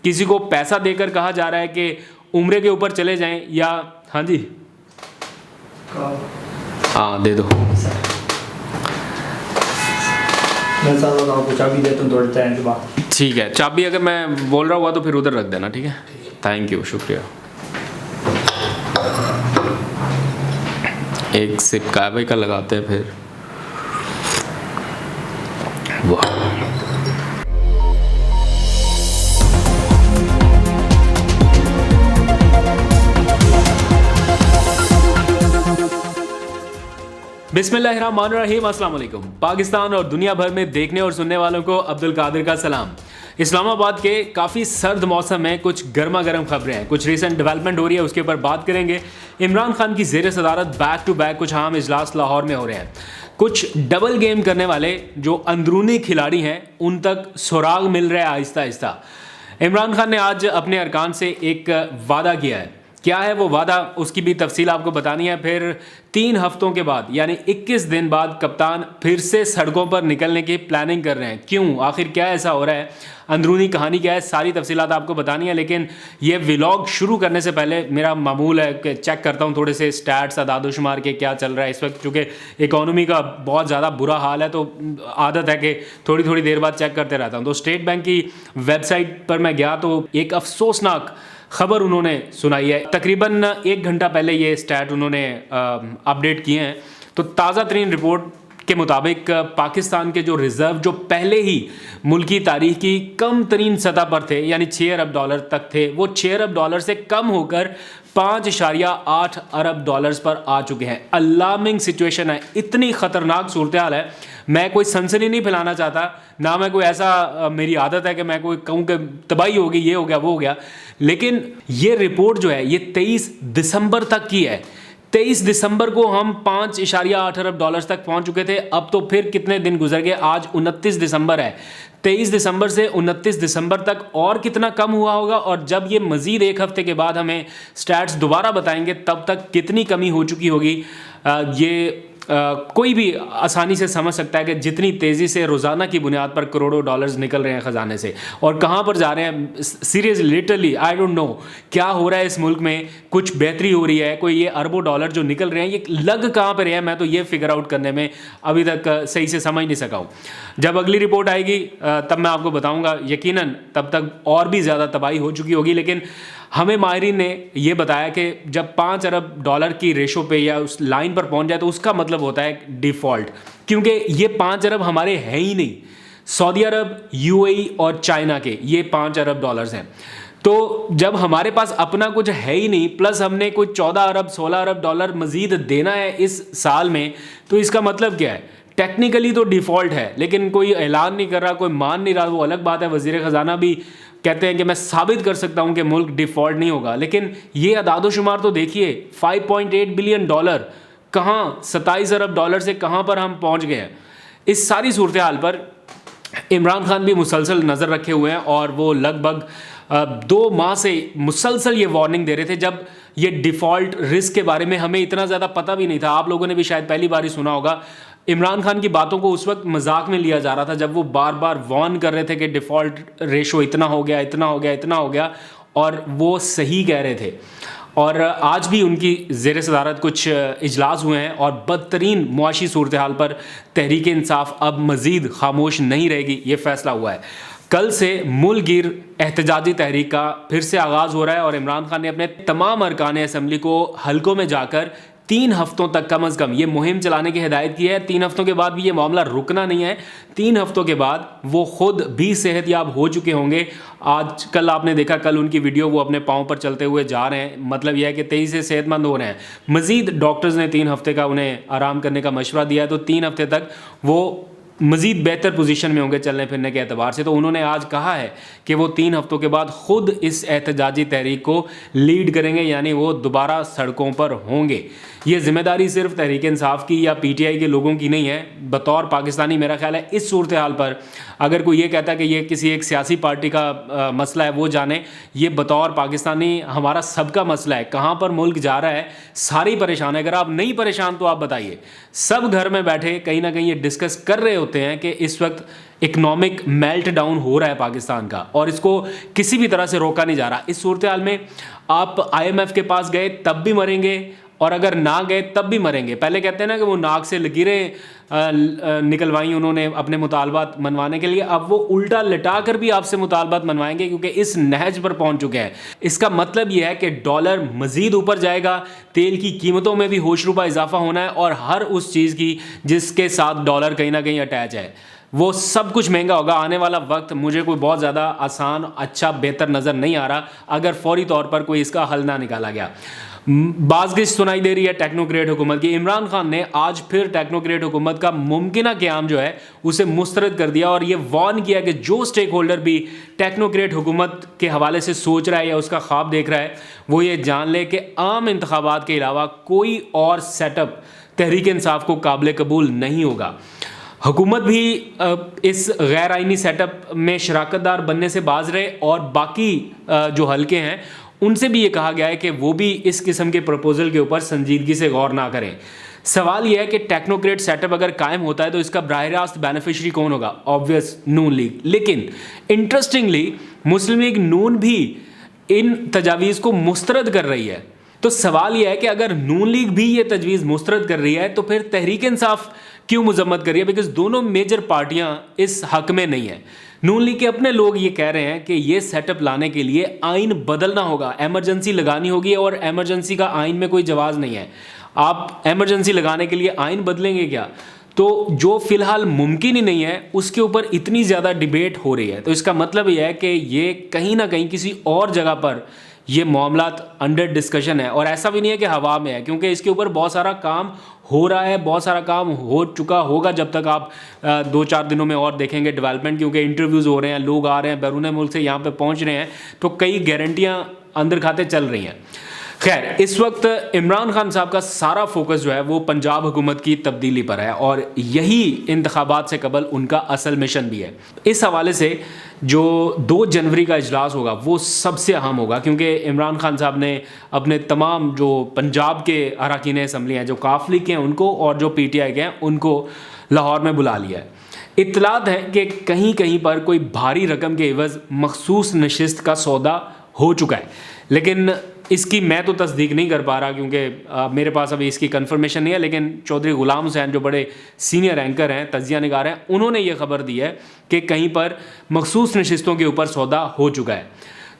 किसी को पैसा देकर कहा जा रहा है कि उम्रे के ऊपर चले जाएं, या हाँ जी हाँ दे दो, मैं साथ आपको चाबी देता हूँ थोड़े टाइम के बाद। ठीक है, चाबी अगर मैं बोल रहा हुआ तो फिर उधर रख देना, ठीक है? थैंक यू, शुक्रिया। एक सिप कावे का लगाते हैं फिर। वाह, बिस्मिल्लाहिर्रहमानिर्रहीम, अस्सलाम वालेकुम। पाकिस्तान और दुनिया भर में देखने और सुनने वालों को अब्दुल कादिर का सलाम। इस्लामाबाद के काफ़ी सर्द मौसम में कुछ गर्मा गर्म खबरें हैं, कुछ रीसेंट डेवलपमेंट हो रही है, उसके ऊपर बात करेंगे। इमरान खान की ज़ेर सदारत बैक टू बैक कुछ अहम इजलास लाहौर में हो रहे हैं। कुछ डबल गेम करने वाले जो अंदरूनी खिलाड़ी हैं उन तक सुराग मिल रहा है आहिस्ता आहिस्ता। इमरान खान ने आज अपने अरकान से एक वादा किया है। क्या है वो वादा, उसकी भी तफसील आपको बतानी है। फिर 3 हफ्तों के बाद यानी 21 दिन बाद कप्तान फिर से सड़कों पर निकलने की प्लानिंग कर रहे हैं। क्यों, आखिर क्या ऐसा हो रहा है, अंदरूनी कहानी क्या है, सारी तफसीलात आपको बतानी है। लेकिन ये व्लॉग शुरू करने से पहले मेरा मामूल है कि चेक करता हूँ थोड़े से स्टैट्स, अदादोशुमार के क्या चल रहा है इस वक्त, चूँकि इकॉनमी का बहुत ज़्यादा बुरा हाल है तो आदत है कि थोड़ी थोड़ी देर बाद चेक करते रहता हूँ। तो स्टेट बैंक की वेबसाइट पर मैं गया तो एक अफसोसनाक खबर उन्होंने सुनाई है। तकरीबन 1 घंटा पहले ये स्टैट उन्होंने अपडेट किए हैं। तो ताज़ा तरीन रिपोर्ट के मुताबिक पाकिस्तान के जो रिज़र्व जो पहले ही मुल्की तारीख की कम तरीन सतह पर थे यानी 6 अरब डॉलर तक थे, वो 6 अरब डॉलर से कम होकर 5.8 अरब डॉलर्स पर आ चुके हैं। अलार्मिंग सिचुएशन है, इतनी ख़तरनाक सूरत हाल है। मैं कोई सनसनी नहीं फैलाना चाहता, ना मैं कोई ऐसा मेरी आदत है कि मैं कोई कहूँ कि तबाही होगी, ये हो गया वो हो गया। लेकिन ये रिपोर्ट जो है ये 23 दिसंबर तक की है। 23 दिसंबर को हम 5.8 अरब डॉलर्स तक पहुंच चुके थे। अब तो फिर कितने दिन गुजर गए, आज 29 दिसंबर है। 23 दिसंबर से 29 दिसंबर तक और कितना कम हुआ होगा, और जब ये मज़ीद 1 हफ्ते के बाद हमें स्टैट्स दोबारा बताएंगे तब तक कितनी कमी हो चुकी होगी, ये कोई भी आसानी से समझ सकता है कि जितनी तेज़ी से रोज़ाना की बुनियाद पर करोड़ों डॉलर्स निकल रहे हैं ख़जाने से और कहाँ पर जा रहे हैं। Seriously literally I don't know क्या हो रहा है इस मुल्क में। कुछ बेहतरी हो रही है, कोई ये अरबों डॉलर जो निकल रहे हैं ये लग कहाँ पर है, मैं तो ये फिगर आउट करने में अभी तक सही से समझ नहीं सका हूँ। जब अगली रिपोर्ट आएगी तब मैं आपको बताऊँगा, यकीनन तब तक और भी ज़्यादा तबाही हो चुकी होगी। लेकिन हमें माहिरीन ने ये बताया कि जब 5 अरब डॉलर की रेशो पे या उस लाइन पर पहुंच जाए तो उसका मतलब होता है डिफ़ॉल्ट, क्योंकि ये 5 अरब हमारे हैं ही नहीं। सऊदी अरब, यूएई और चाइना के ये 5 अरब डॉलर्स हैं। तो जब हमारे पास अपना कुछ है ही नहीं, प्लस हमने कोई 14 अरब 16 अरब डॉलर मज़ीद देना है इस साल में, तो इसका मतलब क्या है? टेक्निकली तो डिफ़ॉल्ट है, लेकिन कोई ऐलान नहीं कर रहा, कोई मान नहीं रहा, वो अलग बात है। वज़ीर ख़जाना भी कहते हैं कि मैं साबित कर सकता हूं कि मुल्क डिफ़ॉल्ट नहीं होगा। लेकिन ये अदादोशुमार तो देखिए, 5.8 बिलियन डॉलर कहाँ 27 अरब डॉलर से कहाँ पर हम पहुंच गए हैं। इस सारी सूरत हाल पर इमरान खान भी मुसलसल नज़र रखे हुए हैं और वो लगभग 2 माह से मुसलसल ये वार्निंग दे रहे थे। जब ये डिफ़ॉल्ट रिस्क के बारे में हमें इतना ज़्यादा पता भी नहीं था, आप लोगों ने भी शायद पहली बार ही सुना होगा। इमरान खान की बातों को उस वक्त मजाक में लिया जा रहा था जब वो बार बार वार्न कर रहे थे कि डिफ़ॉल्ट रेशो इतना हो गया, इतना हो गया, इतना हो गया, और वो सही कह रहे थे। और आज भी उनकी ज़ेर सदारत कुछ इजलास हुए हैं और बदतरीन मुआशी सूरत हाल पर तहरीक इंसाफ अब मज़ीद खामोश नहीं रहेगी, ये फ़ैसला हुआ है। कल से मुल्क गिर एहतजाजी तहरीक का फिर से आगाज़ हो रहा है और इमरान खान ने अपने तमाम अरकान असम्बली को हलकों में जाकर 3 हफ्तों तक कम अज़ कम ये मुहिम चलाने की हिदायत की है। 3 हफ्तों के बाद भी ये मामला रुकना नहीं है। 3 हफ्तों के बाद वो खुद भी सेहतयाब हो चुके होंगे। आज कल आपने देखा, कल उनकी वीडियो, वो अपने पाँव पर चलते हुए जा रहे हैं, मतलब यह है कि तेज़ी से सेहतमंद हो रहे हैं। मज़ीद डॉक्टर्स ने 3 हफ्ते का उन्हें आराम करने का मशवरा दिया है, तो 3 हफ्ते तक वो मज़ीद बेहतर पोजीशन में होंगे चलने फिरने के एतबार से। तो उन्होंने आज कहा है कि वो 3 हफ्तों के बाद ख़ुद इस एहतजाजी तहरीक को लीड करेंगे, यानी वो दोबारा सड़कों पर होंगे। ये जिम्मेदारी सिर्फ तहरीक इंसाफ की या पीटीआई के लोगों की नहीं है। बतौर पाकिस्तानी मेरा ख्याल है इस सूरत हाल पर अगर कोई ये कहता है कि ये किसी एक सियासी पार्टी का मसला है, वो जाने, ये बतौर पाकिस्तानी हमारा सबका मसला है। कहाँ पर मुल्क जा रहा है, सारी परेशान है। अगर आप नहीं परेशान तो आप बताइए। सब घर में बैठे कहीं ना कहीं ये डिस्कस कर रहे होते होते हैं कि इस वक्त इकोनॉमिक मेल्ट डाउन हो रहा है पाकिस्तान का और इसको किसी भी तरह से रोका नहीं जा रहा। इस सूरत हाल में आप IMF के पास गए तब भी मरेंगे और अगर ना गए तब भी मरेंगे। पहले कहते हैं ना कि वो नाक से लकीरें निकलवाई उन्होंने अपने मुतालबात मनवाने के लिए, अब वो उल्टा लटा कर भी आपसे मुतालबात मनवाएंगे क्योंकि इस नहज पर पहुंच चुके हैं। इसका मतलब ये है कि डॉलर मजीद ऊपर जाएगा, तेल की कीमतों में भी होशरुबा इजाफा होना है और हर उस चीज़ की जिसके साथ डॉलर कहीं ना कहीं अटैच है वो सब कुछ महंगा होगा। आने वाला वक्त मुझे कोई बहुत ज़्यादा आसान, अच्छा, बेहतर नज़र नहीं आ रहा अगर फौरी तौर पर कोई इसका हल ना निकाला गया। बाज़गिश सुनाई दे रही है टेक्नोक्रेट हुकूमत की। इमरान खान ने आज फिर टेक्नोक्रेट हुकूमत का मुमकिन क़याम जो है उसे मुस्तरद कर दिया और ये वार्न किया कि जो स्टेक होल्डर भी टेक्नोक्रेट हुकूमत के हवाले से सोच रहा है या उसका ख्वाब देख रहा है वो ये जान ले कि आम इंतखाबात के अलावा कोई और सेटअप तहरीक इंसाफ को काबिल कबूल नहीं होगा। हुकूमत भी इस गैर आइनी सेटअप में शराकतदार बनने से बाज रहे और बाकी जो हलके हैं उनसे भी ये कहा गया है कि वो भी इस किस्म के प्रपोजल के ऊपर संजीदगी से गौर ना करें। सवाल यह है कि टेक्नोक्रेट सेटअप अगर कायम होता है तो इसका बराह रास्त बेनिफिशरी कौन होगा? ऑब्वियस नून लीग। लेकिन इंटरेस्टिंगली मुस्लिम लीग नून भी इन तजावीज़ को मुस्तरद कर रही है। तो सवाल यह है कि अगर नून लीग भी ये तजवीज़ मुस्तरद कर रही है तो फिर तहरीक इंसाफ क्यों मजम्मत कर रही है? बिकॉज दोनों मेजर पार्टियां इस हक में नहीं है। नून लीग के अपने लोग ये कह रहे हैं कि ये सेटअप लाने के लिए आइन बदलना होगा, एमरजेंसी लगानी होगी और एमरजेंसी का आइन में कोई जवाज़ नहीं है। आप एमरजेंसी लगाने के लिए आइन बदलेंगे क्या? तो जो फ़िलहाल मुमकिन ही नहीं है उसके ऊपर इतनी ज़्यादा डिबेट हो रही है। तो इसका मतलब यह है कि ये कहीं ना कहीं किसी और जगह पर ये मामलात अंडर डिस्कशन है और ऐसा भी नहीं है कि हवा में है, क्योंकि इसके ऊपर बहुत सारा काम हो रहा है, बहुत सारा काम हो चुका होगा जब तक आप 2-4 दिनों में और देखेंगे डेवलपमेंट, क्योंकि इंटरव्यूज़ हो रहे हैं, लोग आ रहे हैं बैरून मुल्क से यहाँ पे पहुँच रहे हैं, तो कई गारंटियाँ अंदर खाते चल रही हैं। खैर, इस वक्त इमरान खान साहब का सारा फोकस जो है वो पंजाब हुकूमत की तब्दीली पर है और यही इंतखाबात से कबल उनका असल मिशन भी है। इस हवाले से जो 2 जनवरी का इजलास होगा वो सबसे अहम होगा, क्योंकि इमरान खान साहब ने अपने तमाम जो पंजाब के अरकान असम्बली हैं, जो काफ लीग के हैं उनको और जो PTI के हैं उनको लाहौर में बुला लिया है। इत्तलात है कि कहीं कहीं पर कोई भारी रकम के एवज़ मखसूस नशिस्त का सौदा हो चुका है, लेकिन इसकी मैं तो तस्दीक नहीं कर पा रहा क्योंकि मेरे पास अभी इसकी कंफर्मेशन नहीं है। लेकिन चौधरी गुलाम हुसैन जो बड़े सीनियर एंकर हैं, तजिया निगार हैं, उन्होंने ये खबर दी है कि कहीं पर मखसूस नशिस्तों के ऊपर सौदा हो चुका है।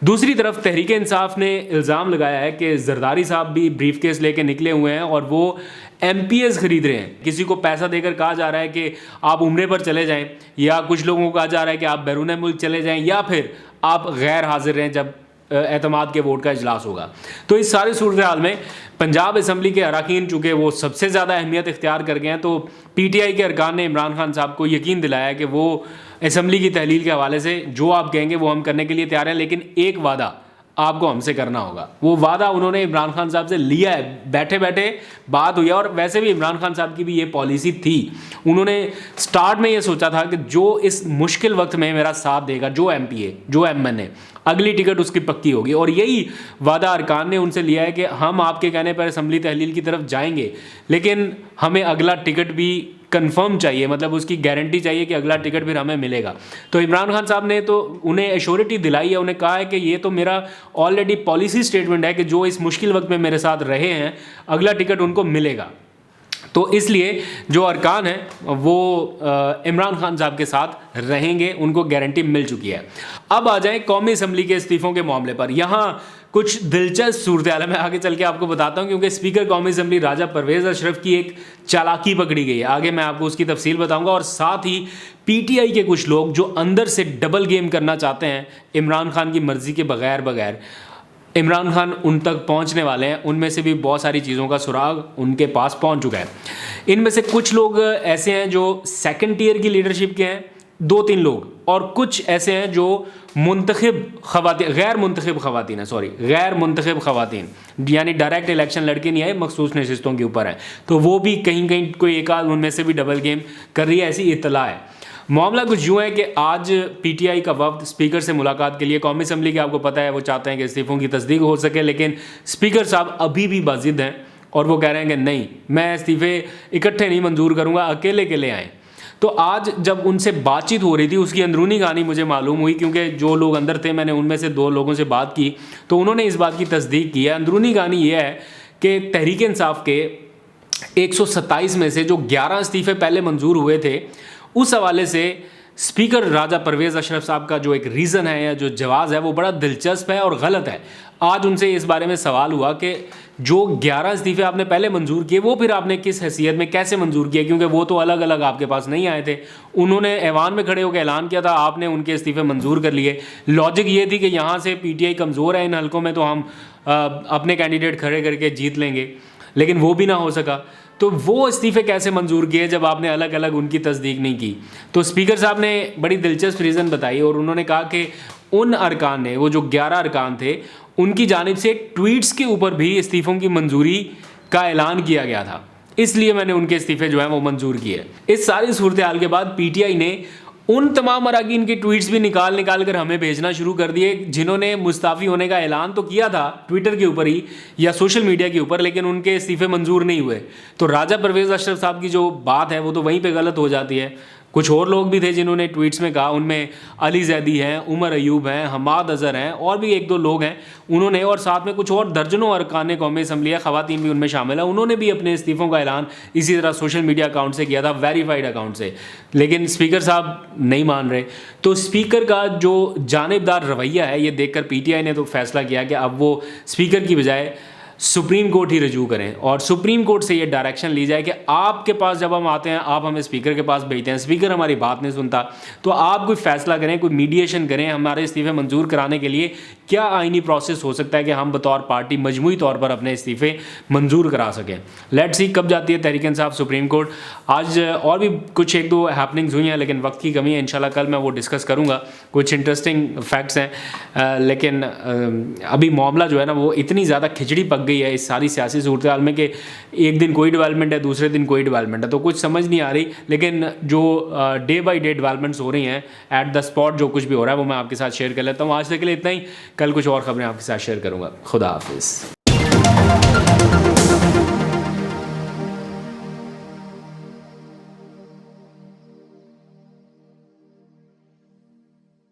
दूसरी तरफ तहरीक इंसाफ ने इल्ज़ाम लगाया है कि जरदारी साहब भी ब्रीफ केस लेके निकले हुए हैं और वो MPS खरीद रहे हैं। किसी को पैसा देकर कहा जा रहा है कि आप उम्रे पर चले जाएं, या कुछ लोगों को कहा जा रहा है कि आप बैरून मुल्क चले जाएं, या फिर आप गैर हाजिर रहें जब एतमाद के वोट का इजलास होगा। तो इस सारी सूरत हाल में पंजाब असम्बली के अरकान चूँकि वो सबसे ज़्यादा अहमियत इख्तियार कर गए हैं, तो PTI के अरकान ने इमरान खान साहब को यकीन दिलाया है कि वो असम्बली की तहलील के हवाले से जो आप कहेंगे वो हम करने के लिए तैयार हैं, लेकिन एक वादा आपको हमसे करना होगा। वो वादा उन्होंने इमरान खान साहब से लिया है, बैठे बैठे बात हुई है। और वैसे भी इमरान खान साहब की भी ये पॉलिसी थी, उन्होंने स्टार्ट में ये सोचा था कि जो इस मुश्किल वक्त में मेरा साथ देगा, जो MP है, जो MN है, अगली टिकट उसकी पक्की होगी। और यही वादा अरकान ने उनसे लिया है कि हम आपके कहने पर असम्बली तहलील की तरफ जाएंगे, लेकिन हमें अगला टिकट भी कंफर्म चाहिए, मतलब उसकी गारंटी चाहिए कि अगला टिकट फिर हमें मिलेगा। तो इमरान खान साहब ने तो उन्हें एश्योरिटी दिलाई है, उन्हें कहा है कि ये तो मेरा ऑलरेडी पॉलिसी स्टेटमेंट है कि जो इस मुश्किल वक्त में मेरे साथ रहे हैं अगला टिकट उनको मिलेगा। तो इसलिए जो अरकान हैं वो इमरान खान साहब के साथ रहेंगे, उनको गारंटी मिल चुकी है। अब आ जाएं कौमी असम्बली के इस्तीफ़ों के मामले पर। यहाँ कुछ दिलचस्प सूरत हाल है, मैं आगे चल के आपको बताता हूँ, क्योंकि स्पीकर कौमी असम्बली राजा परवेज़ अशरफ की एक चालाकी पकड़ी गई है। आगे मैं आपको उसकी तफसील बताऊँगा। और साथ ही PTI के कुछ लोग जो अंदर से डबल गेम करना चाहते हैं इमरान खान की मर्ज़ी के बगैर इमरान खान उन तक पहुंचने वाले हैं, उनमें से भी बहुत सारी चीज़ों का सुराग उनके पास पहुंच चुका है। इनमें से कुछ लोग ऐसे हैं जो सेकंड टियर की लीडरशिप के हैं, 2-3 लोग, और कुछ ऐसे हैं जो गैर मुंतखब खवातीन यानी डायरेक्ट इलेक्शन लड़के नहीं आए, मखसूस नशिस्तों के ऊपर है। तो वो भी कहीं कहीं कोई एक आध उनमें से भी डबल गेम कर रही है, ऐसी इत्तला है। मामला कुछ यूँ है कि आज PTI का वफ्द स्पीकर से मुलाकात के लिए, कौमी असम्बली के आपको पता है वो चाहते हैं कि इस्तीफ़ों की तस्दीक हो सके, लेकिन स्पीकर साहब अभी भी बाजिद हैं और वो कह रहे हैं कि नहीं, मैं इस्तीफ़े इकट्ठे नहीं मंजूर करूँगा, अकेले आएँ। तो आज जब उनसे बातचीत हो रही थी, उसकी अंदरूनी कहानी मुझे मालूम हुई, क्योंकि जो लोग अंदर थे, मैंने उनमें से 2 लोगों से बात की तो उन्होंने इस बात की तस्दीक की है। अंदरूनी कहानी ये है कि तहरीक इंसाफ के 127 में से जो 11 इस्तीफ़े पहले मंजूर हुए थे, उस हवाले से स्पीकर राजा परवेज़ अशरफ साहब का जो एक रीज़न है या जो जवाब है वो बड़ा दिलचस्प है और गलत है। आज उनसे इस बारे में सवाल हुआ कि जो 11 इस्तीफ़े आपने पहले मंजूर किए वो फिर आपने किस हैसियत में कैसे मंजूर किए, क्योंकि वो तो अलग अलग आपके पास नहीं आए थे। उन्होंने ऐवान में खड़े होकर ऐलान किया था, आपने उनके इस्तीफ़े मंजूर कर लिए। लॉजिक ये थी कि यहाँ से PTI कमज़ोर है इन हलकों में, तो हम अपने कैंडिडेट खड़े करके जीत लेंगे, लेकिन वो भी ना हो सका। तो वो इस्तीफ़े कैसे मंजूर किए जब आपने अलग अलग उनकी तस्दीक नहीं की? तो स्पीकर साहब ने बड़ी दिलचस्प रीज़न बताई और उन्होंने कहा कि उन अरकान ने, वो जो 11 अरकान थे, उनकी जानिब से ट्वीट्स के ऊपर भी इस्तीफ़ों की मंजूरी का ऐलान किया गया था, इसलिए मैंने उनके इस्तीफ़े जो हैं वो मंजूर किए। इस सारी सूरत हाल के बाद PTI ने उन तमाम अरकान के ट्वीट्स भी निकाल कर हमें भेजना शुरू कर दिए जिन्होंने मुस्ताफ़ी होने का ऐलान तो किया था ट्विटर के ऊपर ही या सोशल मीडिया के ऊपर, लेकिन उनके इस्तीफ़े मंजूर नहीं हुए। तो राजा परवेज़ अशरफ साहब की जो बात है वो तो वहीं पे गलत हो जाती है। कुछ और लोग भी थे जिन्होंने ट्वीट्स में कहा, उनमें अली जैदी हैं, उमर अयूब हैं, हमाद अज़हर हैं और भी 1-2 लोग हैं उन्होंने, और साथ में कुछ और दर्जनों अरकान कौमी असम्बली, ख़वातीन भी उनमें शामिल है, उन्होंने भी अपने इस्तीफ़ों का ऐलान इसी तरह सोशल मीडिया अकाउंट से किया था, वेरीफाइड अकाउंट से। लेकिन स्पीकर साहब नहीं मान रहे। तो स्पीकर का जो जानिबदार रवैया है ये देखकर PTI ने तो फैसला किया कि अब वो स्पीकर की बजाय सुप्रीम कोर्ट ही रजू करें और सुप्रीम कोर्ट से ये डायरेक्शन ली जाए कि आपके पास जब हम आते हैं आप हमें स्पीकर के पास भेजते हैं, स्पीकर हमारी बात नहीं सुनता, तो आप कोई फैसला करें, कोई मीडिएशन करें हमारे इस्तीफ़े मंजूर कराने के लिए। क्या आइनी प्रोसेस हो सकता है कि हम बतौर पार्टी मजमूई तौर पर अपने इस्तीफ़े मंजूर करा सकें? लेट्स सी कब जाती है तहरीक इंसाफ सुप्रीम कोर्ट। आज और भी कुछ 1-2 हैपनिंग्स हुई हैं, लेकिन वक्त की कमी है, इंशाल्लाह कल मैं वो डिस्कस करूँगा। कुछ इंटरेस्टिंग फैक्ट्स हैं, लेकिन अभी मामला जो है ना वो इतनी ज़्यादा खिचड़ी पक गई है इस सारी सियासी सूरत हाल में कि एक दिन कोई डेवलपमेंट है, दूसरे दिन कोई डेवलपमेंट है, तो कुछ समझ नहीं आ रही। लेकिन जो डे बाय डे डेवलपमेंट्स हो रही हैं एट द स्पॉट, जो कुछ भी हो रहा है वो मैं आपके साथ शेयर कर लेता हूँ। आज तक के लिए इतना ही, कल कुछ और खबरें आपके साथ शेयर करूँगा। खुदा हाफिज़।